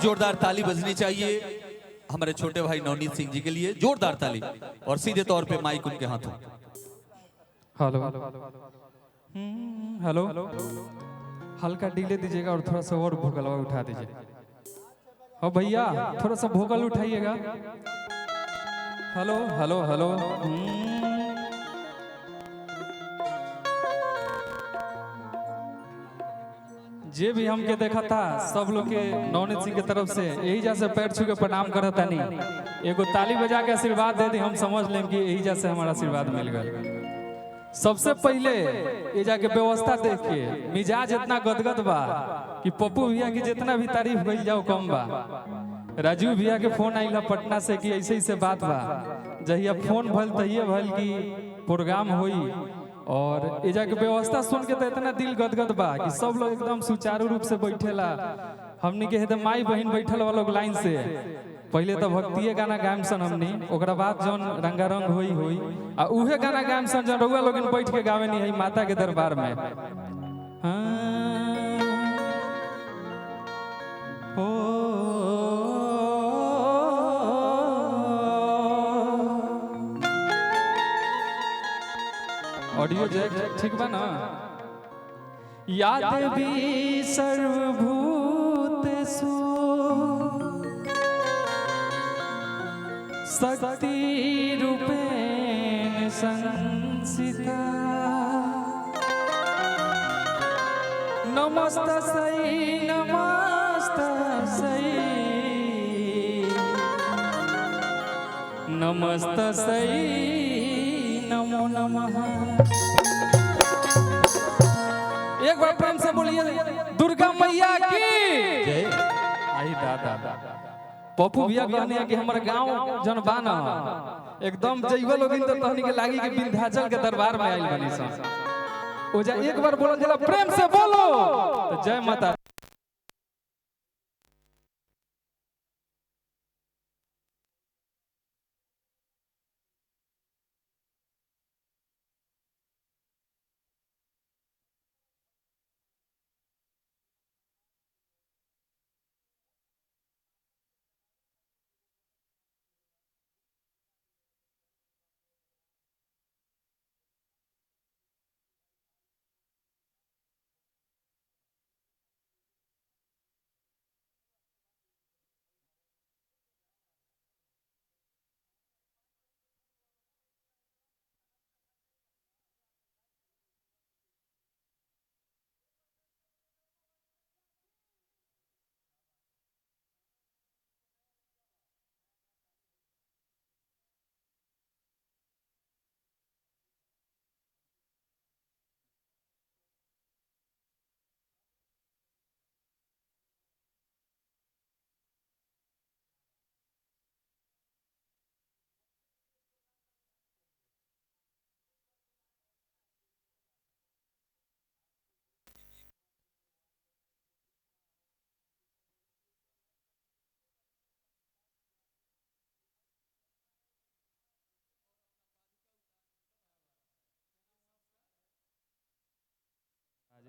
जोरदार ताली बजनी चाहिए हमारे छोटे भाई नवनीत सिंह जी के लिए, जोरदार ताली। और सीधे तौर पे माइक उनके हाथों। हेलो हेलो, हल्का डिले दीजिएगा और थोड़ा सा और भोकल उठा दीजिए। हाँ भैया, थोड़ा सा भोकल उठाइएगा। Hello hello hello. जे भी हमके देखा था सब लोग के नवनीत सिंह की तरफ से यही जैसे पैर छू के प्रणाम करता नहीं, एगो ताली बजा के आशीर्वाद दे दी, हम समझ लें कि यही जैसे हमारा आशीर्वाद मिल गया। सबसे पहले ये जाके व्यवस्था देख के मिजाज इतना गदगद बा कि पप्पू भैया की जितना भी तारीफ भइल जाओ कम बा। राजू भैया के फोन आइला पटना से कि ऐसे ऐसे बात बा, जहिया फोन भल तहिए भल कि प्रोग्राम होई। और ये जाके व्यवस्था सुन के तो इतना दिल गदगद बा कि सब लोग एकदम सुचारू रूप से बैठेला। हमनी के एकदम माई बहन बैठल वाला लोग लाइन से पहले तो भक्तिये गाना गायम सन हमनी, ओकरा बाद जौन रंगारंग होई आ उहे गाना गायम सन जौन रउआ लोगन बैठ के गावे नहीं है माता के दरबार में। ऑडियो जैक ठीक बा ना? या देवी सर्वभूतेषु शक्ति रूपेण संस्थिता, नमस्तस्यै नमस्तस्यै नमस्तस्यै नमो नमः। एक बार प्रेम से बोलिए दुर्गा मैया की जय। आई दादा पप्पू भैया कहने कि हमारे गांव जन बाना एकदम जइबो लोगिन तो कहनी के लागी कि विंध्याचल के दरबार में आइल बनी सन। ओ जा एक बार बोलो जरा प्रेम से बोलो तो जय माता।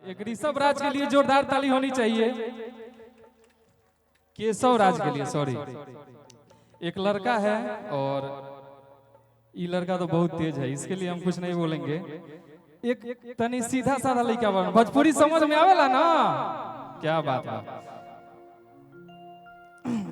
एक ऋषभ राज के लिए जोरदार ताली होनी चाहिए। केशव राज के लिए, सॉरी, एक लड़का है और ये लड़का तो बहुत तेज है, इसके लिए हम कुछ नहीं बोलेंगे। एक तनी सीधा साधा लड़का बन, भोजपुरी समझ में आवेला ना? क्या बात है।